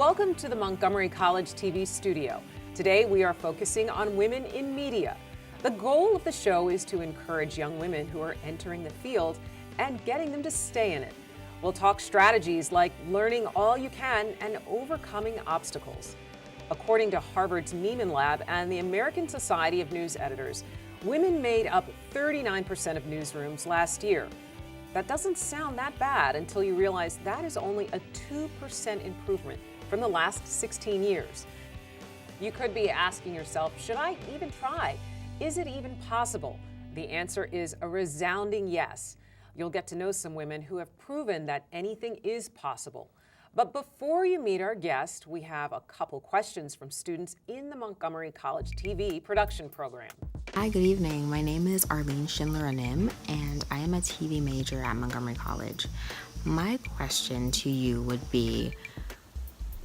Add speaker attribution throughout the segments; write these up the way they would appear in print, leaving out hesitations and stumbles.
Speaker 1: Welcome to the Montgomery College TV studio. Today we are focusing on women in media. The goal of the show is to encourage young women who are entering the field and getting them to stay in it. We'll talk strategies like learning all you can and overcoming obstacles. According to Harvard's Nieman Lab and the American Society of News Editors, women made up 39% of newsrooms last year. That doesn't sound that bad until you realize that is only a 2% improvement from the last 16 years. You could be asking yourself, should I even try? Is it even possible? The answer is a resounding yes. You'll get to know some women who have proven that anything is possible. But before you meet our guest, we have a couple questions from students in the Montgomery College TV production program.
Speaker 2: Hi, good evening. My name is Arlene Schindler-Anim, and I am a TV major at Montgomery College. My question to you would be,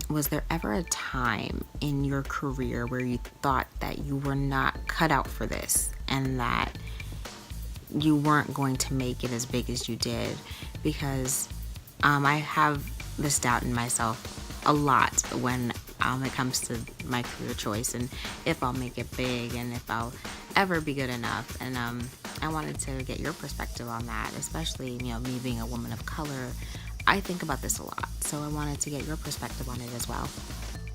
Speaker 2: was there ever a time in your career where you thought that you were not cut out for this and that you weren't going to make it as big as you did? Because I have this doubt in myself a lot when it comes to my career choice and if I'll make it big and if I'll ever be good enough. And I wanted to get your perspective on that, especially, me being a woman of color. I think about this a lot, so I wanted to get your perspective on it as well.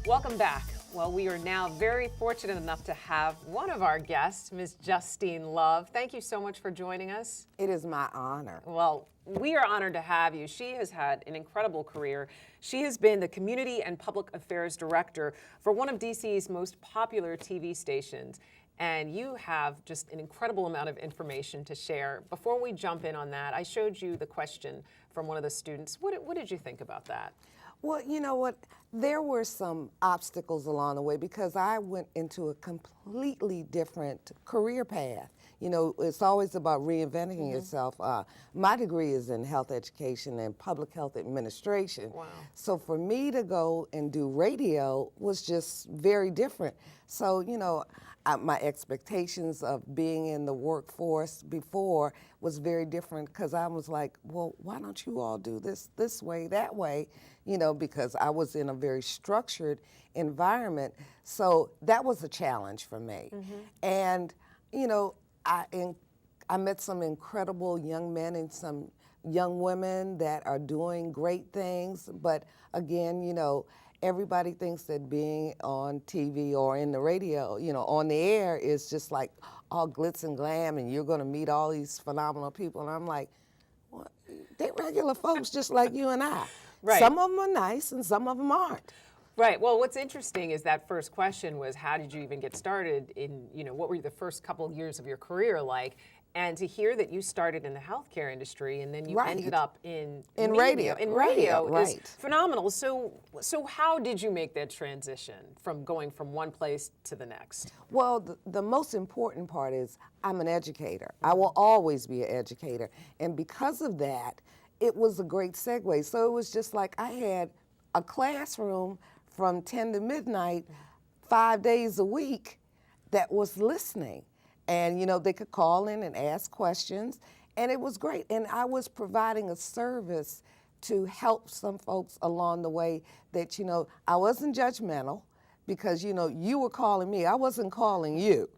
Speaker 1: Welcome back. Well, we are now very fortunate enough to have one of our guests, Ms. Justine Love. Thank you so much for joining us.
Speaker 3: It is my honor.
Speaker 1: Well, we are honored to have you. She has had an incredible career. She has been the Community and Public Affairs Director for one of DC's most popular TV stations. And you have just an incredible amount of information to share. Before we jump in on that, I showed you the question from one of the students. What did you think about that?
Speaker 3: Well, you know what? There were some obstacles along the way because I went into a completely different career path. It's always about reinventing yourself. My degree is in health education and public health administration.
Speaker 1: Wow.
Speaker 3: So for me to go and do radio was just very different. So, my expectations of being in the workforce before was very different because I was like, well, why don't you all do this way, that way, because I was in a very structured environment. So that was a challenge for me. And, I met some incredible young men and some young women that are doing great things. But again, everybody thinks that being on TV or in the radio, on the air is just like all glitz and glam and you're going to meet all these phenomenal people. And I'm like, well, they're regular folks just like you and I.
Speaker 1: Right.
Speaker 3: Some of them are nice and some of them aren't.
Speaker 1: Right. Well, what's interesting is that first question was, how did you even get started in, what were the first couple years of your career like? And to hear that you started in the healthcare industry and then you ended up in
Speaker 3: radio.
Speaker 1: In radio is
Speaker 3: Right.
Speaker 1: phenomenal. So how did you make that transition from going from one place to the next?
Speaker 3: Well, the most important part is I'm an educator. I will always be an educator. And because of that, it was a great segue. So it was just like I had a classroom from 10 to midnight, 5 days a week that was listening. And, they could call in and ask questions, and it was great. And I was providing a service to help some folks along the way that, I wasn't judgmental because, you were calling me. I wasn't calling you.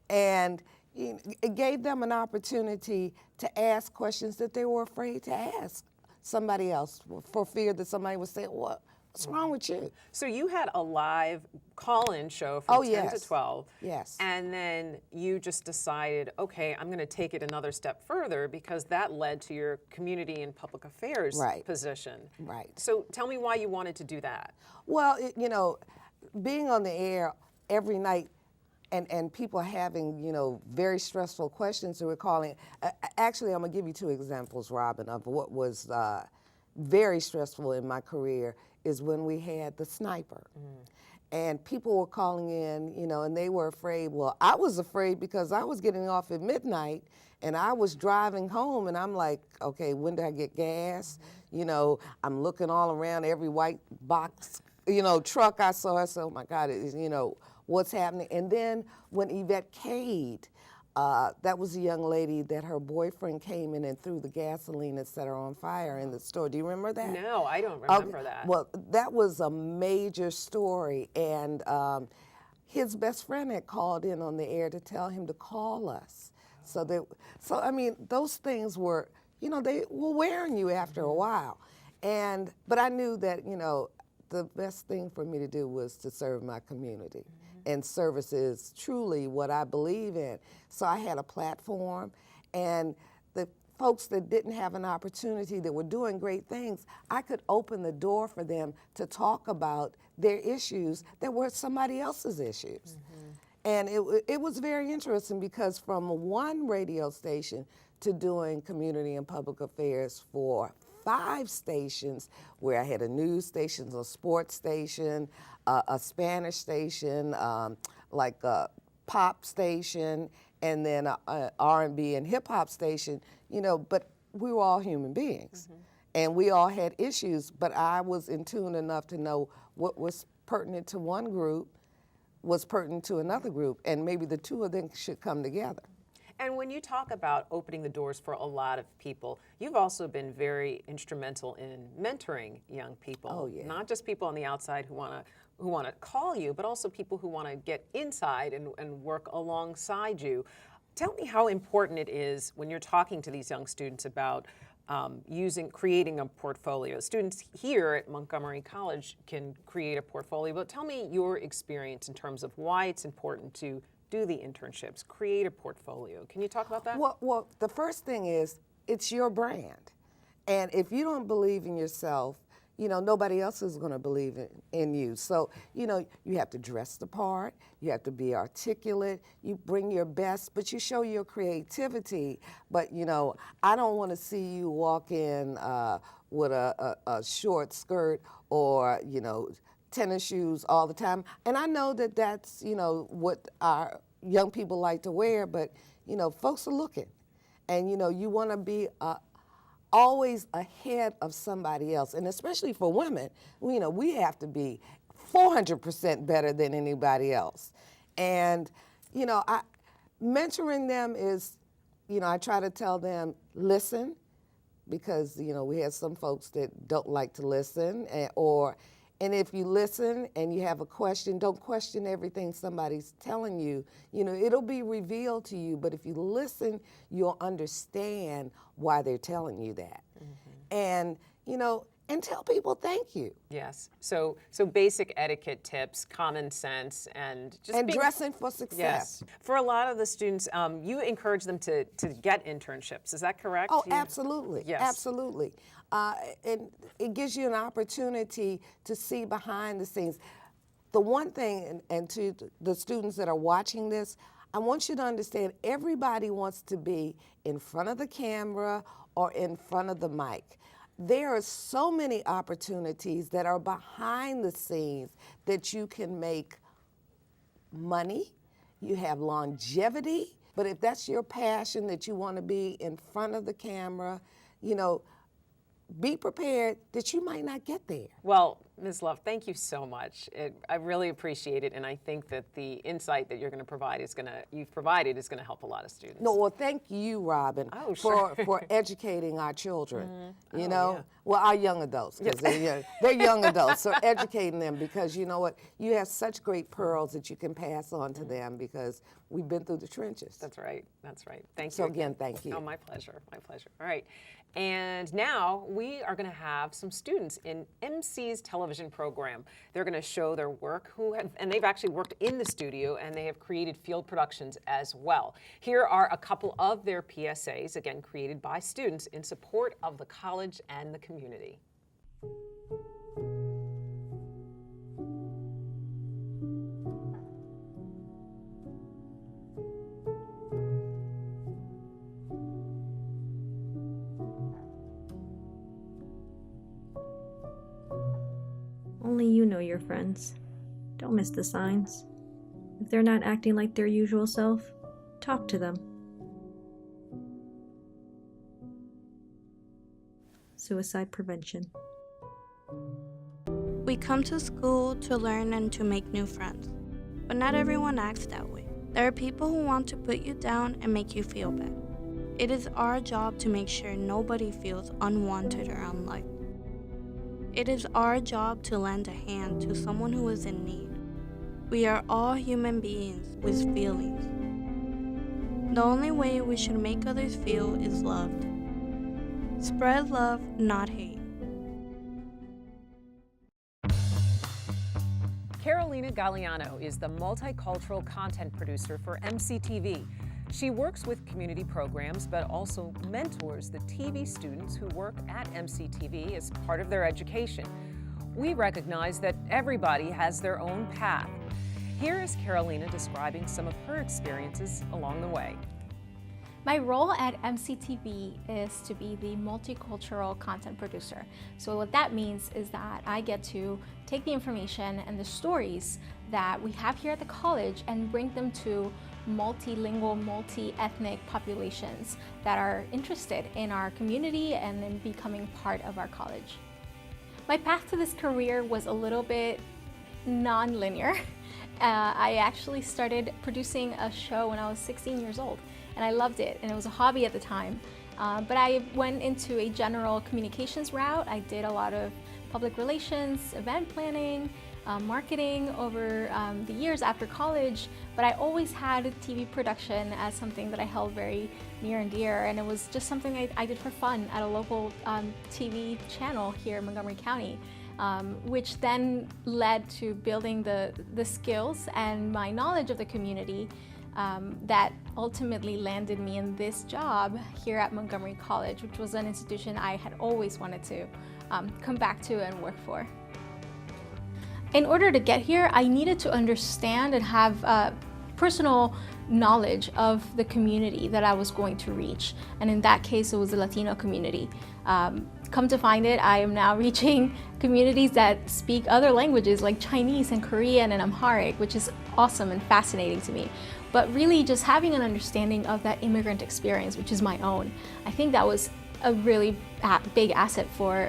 Speaker 3: And it gave them an opportunity to ask questions that they were afraid to ask somebody else for fear that somebody would say, what's wrong with you?
Speaker 1: So you had a live call-in show from 10 to 12.
Speaker 3: Yes.
Speaker 1: And then you just decided, okay, I'm going to take it another step further because that led to your community and public affairs position.
Speaker 3: Right.
Speaker 1: So tell me why you wanted to do that.
Speaker 3: Well, being on the air every night and people having, very stressful questions that we're calling. Actually, I'm going to give you two examples, Robin, of what was very stressful in my career is when we had the sniper. And people were calling in, and they were afraid. Well, I was afraid because I was getting off at midnight and I was driving home and I'm like, okay, when do I get gas? I'm looking all around every white box, truck I saw. I said, oh my God, what's happening? And then when Yvette Cade That was a young lady that her boyfriend came in and threw the gasoline and set her on fire in the store. Do you remember that?
Speaker 1: No, I don't remember that.
Speaker 3: Well, that was a major story, and his best friend had called in on the air to tell him to call us. So I mean, those things were, you know, they were wearing you after a while. But I knew that, you know, the best thing for me to do was to serve my community. And service is truly what I believe in. So I had a platform, and the folks that didn't have an opportunity, that were doing great things, I could open the door for them to talk about their issues that were somebody else's issues. And it was very interesting, because from one radio station to doing community and public affairs for 5 stations, where I had a news station, a sports station, a Spanish station, like a pop station, and then a R&B and hip hop station, you know, but we were all human beings. And we all had issues, but I was in tune enough to know what was pertinent to one group was pertinent to another group, and maybe the two of them should come together.
Speaker 1: And when you talk about opening the doors for a lot of people, you've also been very instrumental in mentoring young people.
Speaker 3: Oh, yeah.
Speaker 1: Not just people on the outside who want to call you, but also people who want to get inside and work alongside you. Tell me how important it is when you're talking to these young students about creating a portfolio. Students here at Montgomery College can create a portfolio, but tell me your experience in terms of why it's important to do the internships, create a portfolio. Can you talk about that?
Speaker 3: Well, the first thing is, it's your brand. And if you don't believe in yourself, you know, nobody else is going to believe in you. So, you know, you have to dress the part, you have to be articulate, you bring your best, but you show your creativity. But, you know, I don't want to see you walk in with a short skirt or, you know, tennis shoes all the time. And I know that that's, you know, what our young people like to wear, but, you know, folks are looking. And, you know, you want to be always ahead of somebody else. And especially for women, you know, we have to be 400% better than anybody else. And, you know, mentoring them is, you know, I try to tell them, listen, because, you know, we have some folks that don't like to listen, and if you listen and you have a question, don't question everything somebody's telling you. You know, it'll be revealed to you, but if you listen, you'll understand why they're telling you that. And, you know, and tell people thank you.
Speaker 1: Yes. So basic etiquette tips, common sense, and just
Speaker 3: dressing for success.
Speaker 1: Yes. For a lot of the students, you encourage them to get internships. Is that correct?
Speaker 3: Oh, absolutely.
Speaker 1: Yes.
Speaker 3: Absolutely. And it gives you an opportunity to see behind the scenes. The one thing, and to the students that are watching this, I want you to understand, everybody wants to be in front of the camera or in front of the mic. There are so many opportunities that are behind the scenes that you can make money, you have longevity, but if that's your passion, that you want to be in front of the camera, you know, be prepared that you might not get there.
Speaker 1: Well, Ms. Love, thank you so much. I really appreciate it, and I think that the insight that you're going to provide is going to help a lot of students.
Speaker 3: No, well, thank you, Robin,
Speaker 1: Oh, sure.
Speaker 3: for educating our children. You
Speaker 1: Oh,
Speaker 3: know,
Speaker 1: yeah.
Speaker 3: well, our young adults, because they're young adults, so educating them, because you know what, you have such great pearls that you can pass on to them, because we've been through the trenches.
Speaker 1: That's right. That's right. Thank you.
Speaker 3: So again, thank you.
Speaker 1: Oh, my pleasure. My pleasure. All right. And now we are going to have some students in MC's television program. They're going to show their work, and they've actually worked in the studio, and they have created field productions as well. Here are a couple of their PSAs, again, created by students in support of the college and the community.
Speaker 4: Only you know your friends. Don't miss the signs. If they're not acting like their usual self, talk to them. Suicide prevention.
Speaker 5: We come to school to learn and to make new friends, but not everyone acts that way. There are people who want to put you down and make you feel bad. It is our job to make sure nobody feels unwanted or unliked. It is our job to lend a hand to someone who is in need. We are all human beings with feelings. The only way we should make others feel is loved. Spread love, not hate.
Speaker 1: Carolina Galliano is the multicultural content producer for MCTV. She works with community programs, but also mentors the TV students who work at MCTV as part of their education. We recognize that everybody has their own path. Here is Carolina describing some of her experiences along the way.
Speaker 6: My role at MCTV is to be the multicultural content producer. So what that means is that I get to take the information and the stories that we have here at the college and bring them to multilingual, multi-ethnic populations that are interested in our community and in becoming part of our college. My path to this career was a little bit non-linear. I actually started producing a show when I was 16 years old, and I loved it, and it was a hobby at the time. But I went into a general communications route. I did a lot of public relations, event planning, marketing over the years after college, but I always had TV production as something that I held very near and dear, and it was just something I did for fun at a local TV channel here in Montgomery County. Which then led to building the skills and my knowledge of the community that ultimately landed me in this job here at Montgomery College, which was an institution I had always wanted to come back to and work for. In order to get here, I needed to understand and have personal knowledge of the community that I was going to reach. And in that case, it was the Latino community. Come to find it, I am now reaching communities that speak other languages like Chinese and Korean and Amharic, which is awesome and fascinating to me. But really just having an understanding of that immigrant experience, which is my own, I think that was a really big asset for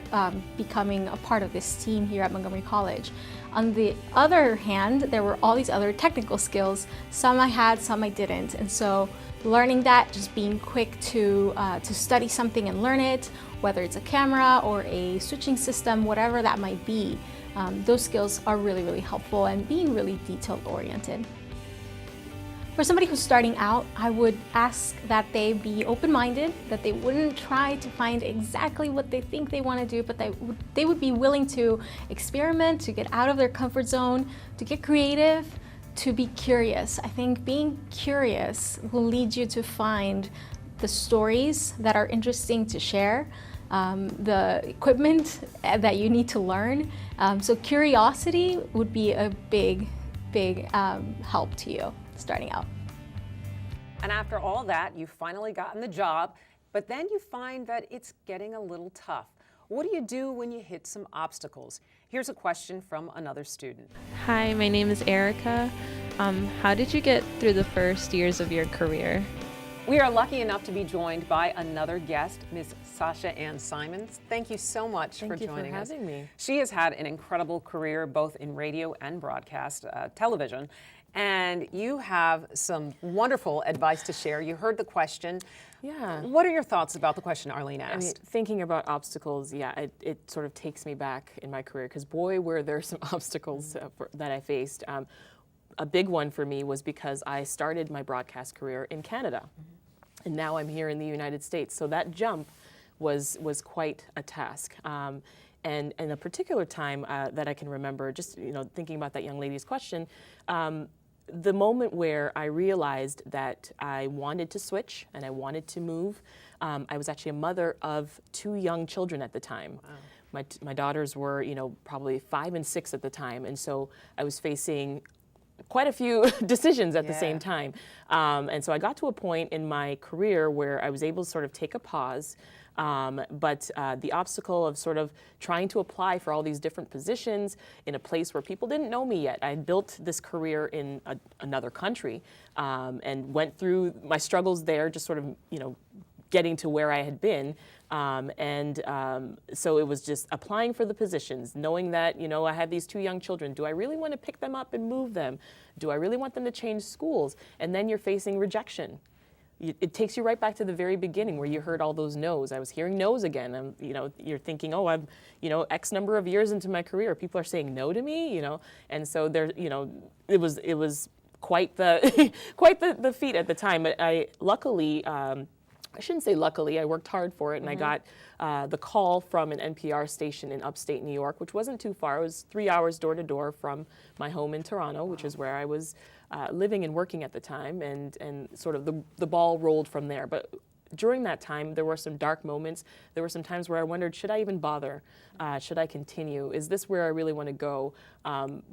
Speaker 6: becoming a part of this team here at Montgomery College. On the other hand, there were all these other technical skills. Some I had, some I didn't. And so learning that, just being quick to study something and learn it, whether it's a camera or a switching system, whatever that might be, those skills are really, really helpful, and being really detail oriented. For somebody who's starting out, I would ask that they be open-minded, that they wouldn't try to find exactly what they think they want to do, but they would be willing to experiment, to get out of their comfort zone, to get creative, to be curious. I think being curious will lead you to find the stories that are interesting to share, the equipment that you need to learn. So curiosity would be a big help to you starting out.
Speaker 1: And after all that, you've finally gotten the job, but then you find that it's getting a little tough. What do you do when you hit some obstacles? Here's a question from another student.
Speaker 7: Hi, my name is Erica. How did you get through the first years of your career?
Speaker 1: We are lucky enough to be joined by another guest, Ms. Sasha Ann Simons. Thank you so much for joining us.
Speaker 8: Thank you for having me.
Speaker 1: She has had an incredible career both in radio and broadcast television. And you have some wonderful advice to share. You heard the question.
Speaker 8: Yeah.
Speaker 1: What are your thoughts about the question Arlene asked?
Speaker 8: I mean, thinking about obstacles, yeah, it sort of takes me back in my career, because boy, were there some obstacles that I faced. A big one for me was because I started my broadcast career in Canada, and now I'm here in the United States. So that jump was quite a task. And a particular time that I can remember, just thinking about that young lady's question, the moment where I realized that I wanted to switch and I wanted to move. I was actually a mother of 2 young children at the time. Wow. My daughters were, probably 5 and 6 at the time, and so I was facing quite a few decisions at the same time. And so I got to a point in my career where I was able to sort of take a pause. But the obstacle of sort of trying to apply for all these different positions in a place where people didn't know me yet. I built this career in another country and went through my struggles there, just sort of, getting to where I had been. So it was just applying for the positions, knowing that, you know, I had these 2 young children. Do I really want to pick them up and move them? Do I really want them to change schools? And then you're facing rejection. It takes you right back to the very beginning where you heard all those no's. I was hearing no's again. You know, you're thinking, oh, I'm, you know, X number of years into my career, people are saying no to me, you know, and so there, you know, it was quite the quite the feat at the time. But I luckily. I shouldn't say luckily, I worked hard for it, and I got the call from an NPR station in upstate New York, which wasn't too far. It was 3 hours door to door from my home in Toronto, which is where I was living and working at the time, and sort of the ball rolled from there. But during that time, there were some dark moments. There were some times where I wondered, should I even bother? Should I continue? Is this where I really want to go?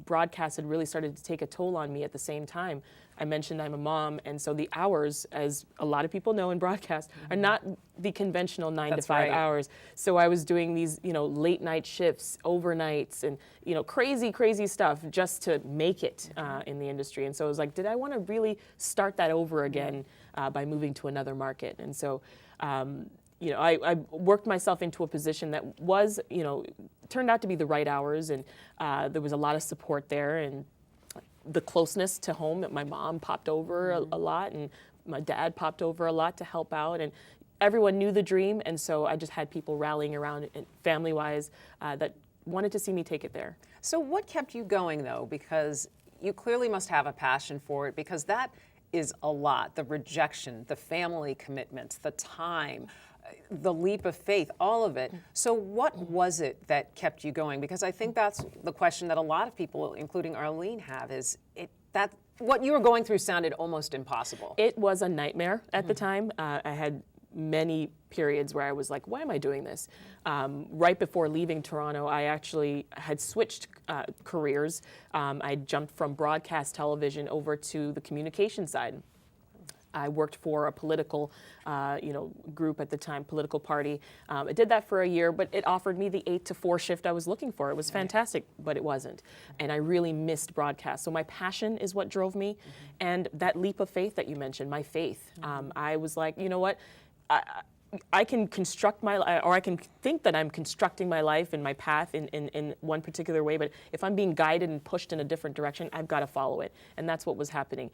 Speaker 8: Broadcast had really started to take a toll on me at the same time. I mentioned I'm a mom, and so the hours, as a lot of people know in broadcast, are not the conventional 9 to 5 hours. So I was doing these, you know, late night shifts, overnights, and, you know, crazy stuff just to make it in the industry. And so I was like, did I want to really start that over again by moving to another market? And so, you know, I worked myself into a position that was, you know, turned out to be the right hours, and there was a lot of support there, and the closeness to home. My mom popped over a lot, and my dad popped over a lot to help out, and everyone knew the dream, and so I just had people rallying around, family-wise, that wanted to see me take it there.
Speaker 1: So what kept you going, though? Because you clearly must have a passion for it, because that is a lot. The rejection, the family commitments, the time, the leap of faith, all of it. So what was it that kept you going? Because I think that's the question that a lot of people, including Arlene, have, is that what you were going through sounded almost impossible.
Speaker 8: It was a nightmare at the time. I had many periods where I was like, why am I doing this? Right before leaving Toronto, I actually had switched careers. I jumped from broadcast television over to the communication side. I worked for a political, group at the time, political party. I did that for a year, but it offered me the 8 to 4 shift I was looking for. It was fantastic, but it wasn't. And I really missed broadcast. So my passion is what drove me. And that leap of faith that you mentioned, my faith. I was like, you know what? I can construct my life, or I can think that I'm constructing my life and my path in one particular way, but if I'm being guided and pushed in a different direction, I've got to follow it. And that's what was happening.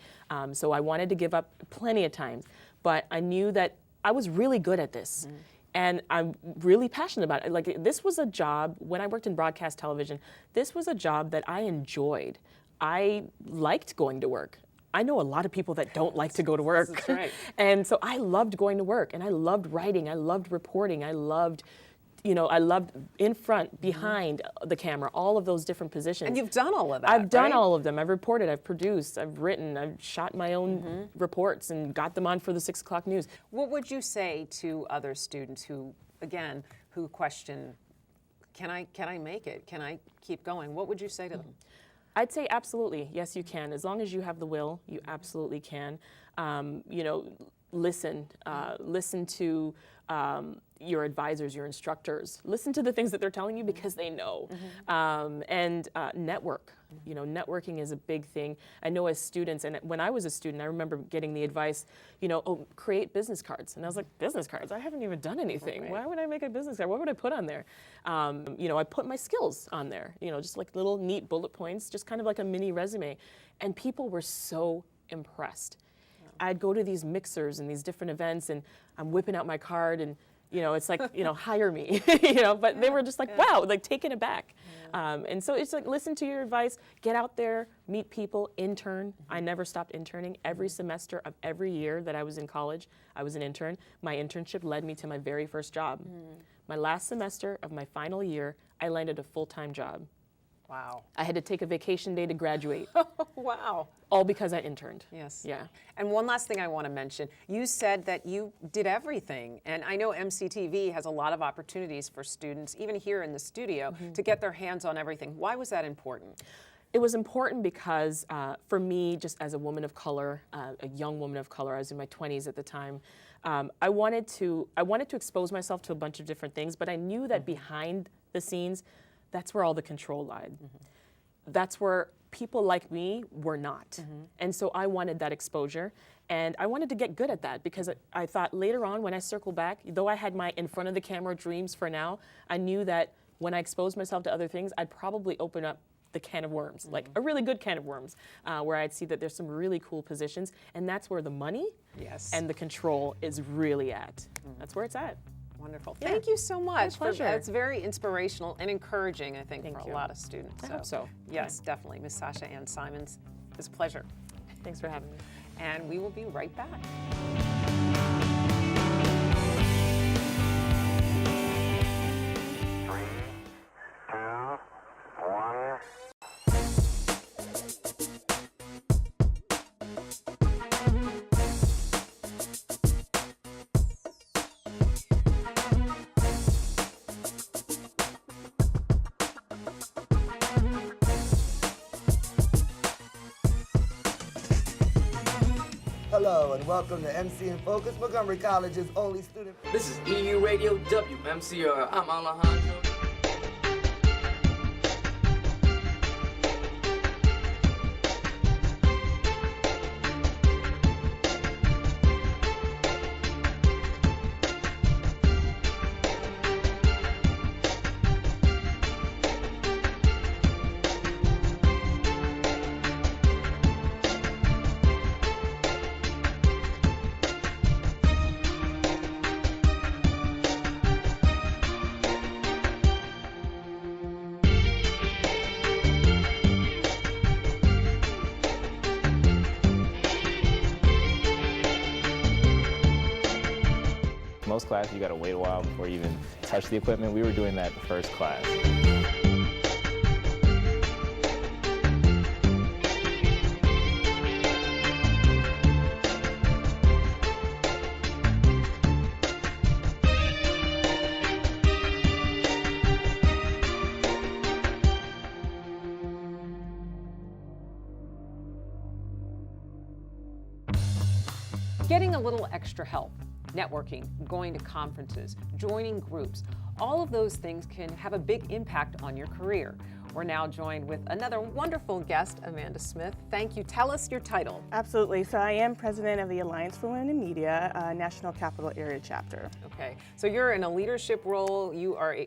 Speaker 8: So I wanted to give up plenty of times, but I knew that I was really good at this. And I'm really passionate about it. Like, this was a job, when I worked in broadcast television, this was a job that I enjoyed. I liked going to work. I know a lot of people that don't like to go to work.
Speaker 1: That's right.
Speaker 8: And so I loved going to work, and I loved writing, I loved reporting, I loved in front, behind the camera, all of those different positions.
Speaker 1: And you've done all of that,
Speaker 8: I've done
Speaker 1: right?
Speaker 8: all of them. I've reported, I've produced, I've written, I've shot my own reports and got them on for the 6 o'clock news.
Speaker 1: What would you say to other students who question, can I make it? Can I keep going? What would you say to them?
Speaker 8: I'd say absolutely. Yes, you can. As long as you have the will, you absolutely can. Listen to your advisors, your instructors. Listen to the things that they're telling you because they know. And network. You know, networking is a big thing. I know as students, and when I was a student, I remember getting the advice, create business cards. And I was like, business cards? I haven't even done anything. Right. Why would I make a business card? What would I put on there? I put my skills on there, just like little neat bullet points, just kind of like a mini resume. And people were so impressed. I'd go to these mixers and these different events, and I'm whipping out my card, and it's like, hire me, but they were just like, wow, like taken aback. And so it's like, listen to your advice, get out there, meet people, intern. I never stopped interning. Every semester of every year that I was in college, I was an intern. My internship led me to my very first job. My last semester of my final year, I landed a full-time job.
Speaker 1: Wow.
Speaker 8: I had to take a vacation day to graduate.
Speaker 1: Wow.
Speaker 8: All because I interned.
Speaker 1: Yes.
Speaker 8: Yeah.
Speaker 1: And one last thing I want to mention, you said that you did everything. And I know MCTV has a lot of opportunities for students, even here in the studio, to get their hands on everything. Why was that important?
Speaker 8: It was important because for me, just as a woman of color, a young woman of color, I was in my 20s at the time, I wanted to expose myself to a bunch of different things, but I knew that behind the scenes, that's where all the control lied. that's where people like me were not. And so I wanted that exposure, and I wanted to get good at that, because I thought later on when I circle back, though I had my in front of the camera dreams for now, I knew that when I exposed myself to other things, I'd probably open up the can of worms, like a really good can of worms, where I'd see that there's some really cool positions, and that's where the money and the control is really at. That's where it's at.
Speaker 1: Wonderful. Thank you so much.
Speaker 8: pleasure.
Speaker 1: It's very inspirational and encouraging, I think, for
Speaker 8: you.
Speaker 1: a lot of students.
Speaker 8: I hope so.
Speaker 1: Yes, definitely. Ms. Sasha Ann Simons, it's a pleasure.
Speaker 8: Thanks for having me.
Speaker 1: And we will be right back.
Speaker 9: Hello and welcome to MC in Focus, Montgomery College's only student.
Speaker 10: This is EU Radio WMCR. I'm Alejandro.
Speaker 11: Most classes, you gotta wait a while before you even touch the equipment. We were doing that the first class.
Speaker 1: Getting a little extra help, networking, going to conferences, joining groups, all of those things can have a big impact on your career. We're now joined with another wonderful guest, Amanda Smith. Thank you. Tell us your title.
Speaker 12: Absolutely. So I am president of the Alliance for Women in Media, National Capital Area Chapter.
Speaker 1: Okay, so you're in a leadership role. You are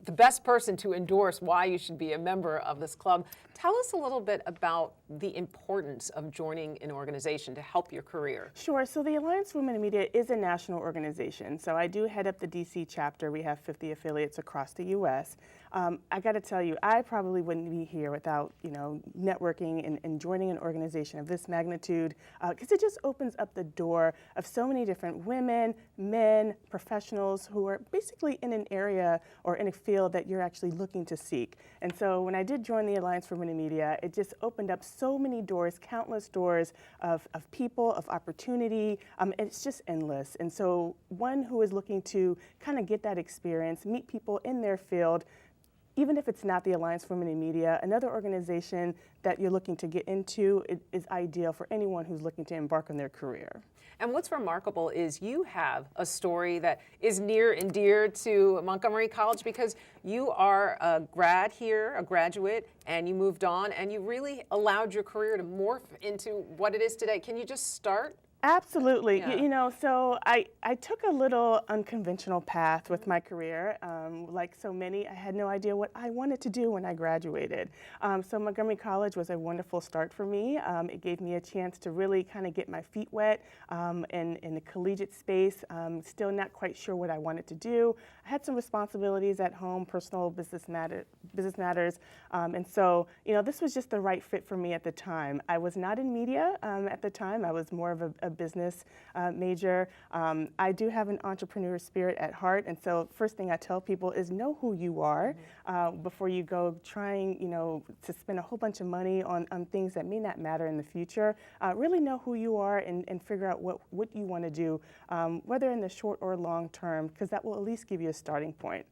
Speaker 1: the best person to endorse why you should be a member of this club. Tell us a little bit about the importance of joining an organization to help your career.
Speaker 12: Sure. So the Alliance for Women in Media is a national organization. So I do head up the DC chapter. We have 50 affiliates across the U.S. I got to tell you, I probably wouldn't be here without, networking and joining an organization of this magnitude, because it just opens up the door of so many different women, men, professionals who are basically in an area or in a field that you're actually looking to seek. And so when I did join the Alliance for Women in Media, it just opened up so many doors, countless doors of people, of opportunity. It's just endless. And so one who is looking to kind of get that experience, meet people in their field, even if it's not the Alliance for Women in Media, another organization that you're looking to get into is ideal for anyone who's looking to embark on their career.
Speaker 1: And what's remarkable is you have a story that is near and dear to Montgomery College, because you are a grad here, a graduate, and you moved on, and you really allowed your career to morph into what it is today. Can you just start?
Speaker 12: Absolutely.
Speaker 1: Yeah.
Speaker 12: So I took a little unconventional path with my career. Like so many, I had no idea what I wanted to do when I graduated. So Montgomery College was a wonderful start for me. It gave me a chance to really kind of get my feet wet in the collegiate space. Still not quite sure what I wanted to do. I had some responsibilities at home, personal business matters. And so, this was just the right fit for me at the time. I was not in media at the time. I was more of a business major. I do have an entrepreneur spirit at heart, and so first thing I tell people is know who you are before you go trying, to spend a whole bunch of money on things that may not matter in the future. Really know who you are and figure out what you want to do, whether in the short or long term, because that will at least give you a starting point.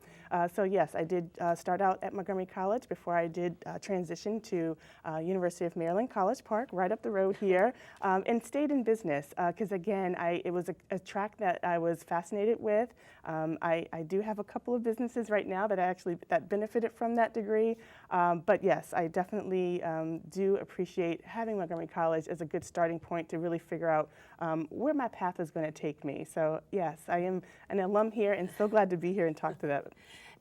Speaker 12: So yes, I did start out at Montgomery College before I did transition to University of Maryland, College Park, right up the road here, and stayed in business. yes, because again, it was a track that I was fascinated with. I do have a couple of businesses right now that benefited from that degree. But yes, I definitely do appreciate having Montgomery College as a good starting point to really figure out where my path is going to take me. So yes, I am an alum here and so glad to be here and talk to them.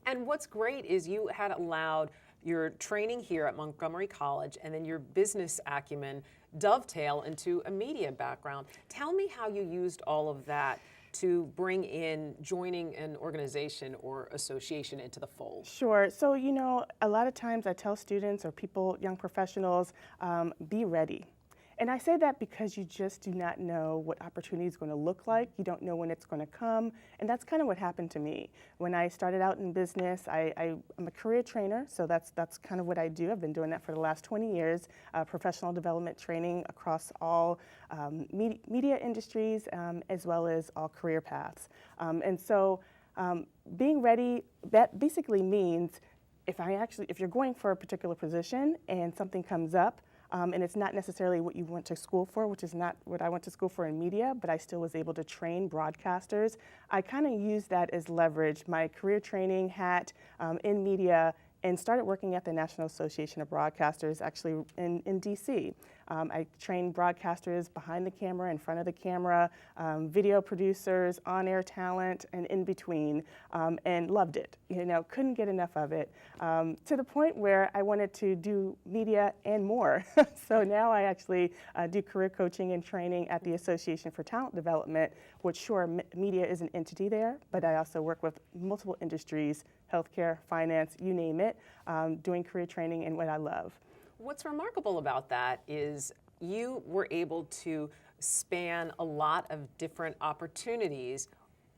Speaker 1: And what's great is you had allowed your training here at Montgomery College and then your business acumen dovetail into a media background. Tell me how you used all of that to bring in joining an organization or association into the fold.
Speaker 12: Sure. So, you know, a lot of times I tell students or people, young professionals, be ready. And I say that because you just do not know what opportunity is going to look like. You don't know when it's going to come. And that's kind of what happened to me. When I started out in business, I'm a career trainer, so that's kind of what I do. I've been doing that for the last 20 years, professional development training across all media industries as well as all career paths. And so being ready, that basically means if you're going for a particular position and something comes up, and it's not necessarily what you went to school for, which is not what I went to school for in media, but I still was able to train broadcasters. I kind of used that as leverage, my career training hat in media, and started working at the National Association of Broadcasters, actually in DC. I trained broadcasters behind the camera, in front of the camera, video producers, on-air talent, and in between, and loved it. You know, couldn't get enough of it, to the point where I wanted to do media and more. So now I actually do career coaching and training at the Association for Talent Development, which sure, media is an entity there, but I also work with multiple industries, healthcare, finance, you name it, doing career training and what I love.
Speaker 1: What's remarkable about that is you were able to span a lot of different opportunities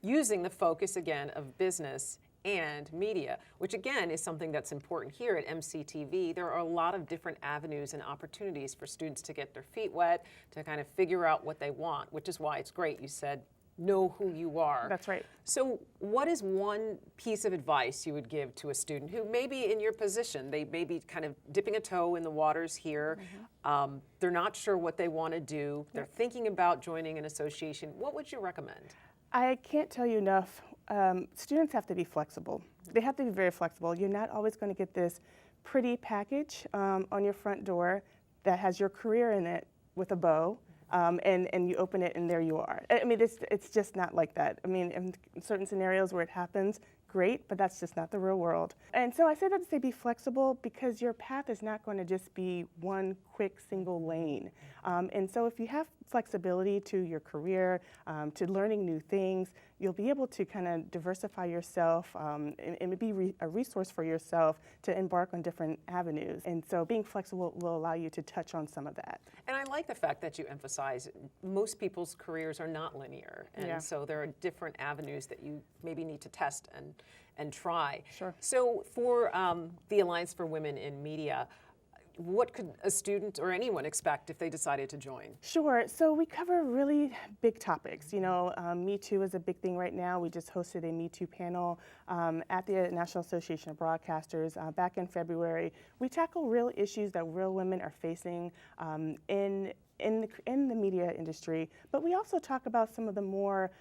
Speaker 1: using the focus, again, of business and media, which again is something that's important here at MCTV. There are a lot of different avenues and opportunities for students to get their feet wet, to kind of figure out what they want, which is why it's great you said know who you are.
Speaker 12: That's right.
Speaker 1: So what is one piece of advice you would give to a student who may be in your position? They may be kind of dipping a toe in the waters here. Mm-hmm. They're not sure what they want to do. They're thinking about joining an association. What would you recommend?
Speaker 12: I can't tell you enough. Students have to be flexible. They have to be very flexible. You're not always going to get this pretty package on your front door that has your career in it with a bow. And you open it and there you are. I mean, it's just not like that. I mean, in certain scenarios where it happens, great, but that's just not the real world. And so I say that to say be flexible because your path is not going to just be one quick single lane. And so if you have flexibility to your career, to learning new things, you'll be able to kind of diversify yourself and be a resource for yourself to embark on different avenues. And so being flexible will allow you to touch on some of that.
Speaker 1: And I like the fact that you emphasize most people's careers are not linear. And so there are different avenues that you maybe need to test and try.
Speaker 12: Sure.
Speaker 1: So for the Alliance for Women in Media, what could a student or anyone expect if they decided to join?
Speaker 12: Sure. So we cover really big topics. You know, Me Too is a big thing right now. We just hosted a Me Too panel at the National Association of Broadcasters back in February. We tackle real issues that real women are facing in the media industry, but we also talk about some of the more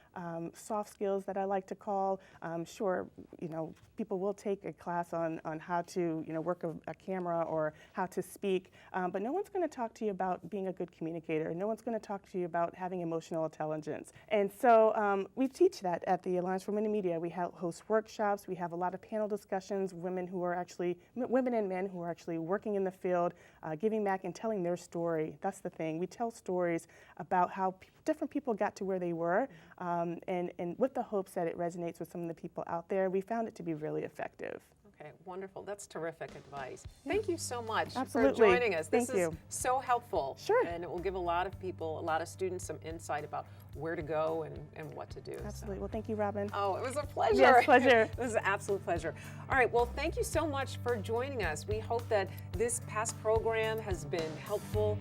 Speaker 12: soft skills that I like to call. Sure, you know, people will take a class on how to, you know, work a camera or how to speak, but no one's going to talk to you about being a good communicator. No one's going to talk to you about having emotional intelligence. And so we teach that at the Alliance for Women in Media. We host workshops. We have a lot of panel discussions, women and men who are actually working in the field, giving back and telling their story. That's the thing. We tell stories about how different people got to where they were, and with the hopes that it resonates with some of the people out there. We found it to be really effective.
Speaker 1: Okay, wonderful. That's terrific advice. Thank you so much
Speaker 12: Absolutely.
Speaker 1: for joining us. This
Speaker 12: Thank you.
Speaker 1: is so helpful.
Speaker 12: Sure.
Speaker 1: And it will give a lot of people, a lot of students some insight about where to go and what to do.
Speaker 12: Absolutely.
Speaker 1: So.
Speaker 12: Well, thank you, Robin.
Speaker 1: Oh, it was a pleasure.
Speaker 12: Yes, pleasure.
Speaker 1: It was an absolute pleasure. All right, well, thank you so much for joining us. We hope that this past program has been helpful,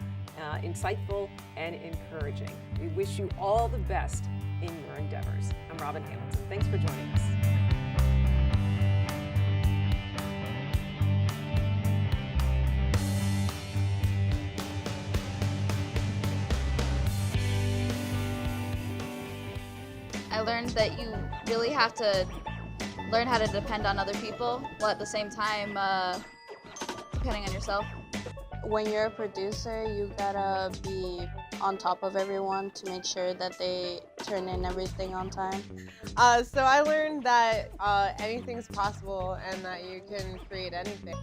Speaker 1: insightful, and encouraging. We wish you all the best in your endeavors. I'm Robin Hamilton. Thanks for joining us.
Speaker 13: I learned that you really have to learn how to depend on other people, while at the same time depending on yourself.
Speaker 5: When you're a producer, you gotta be on top of everyone to make sure that they turn in everything on time.
Speaker 14: So I learned that anything's possible and that you can create anything.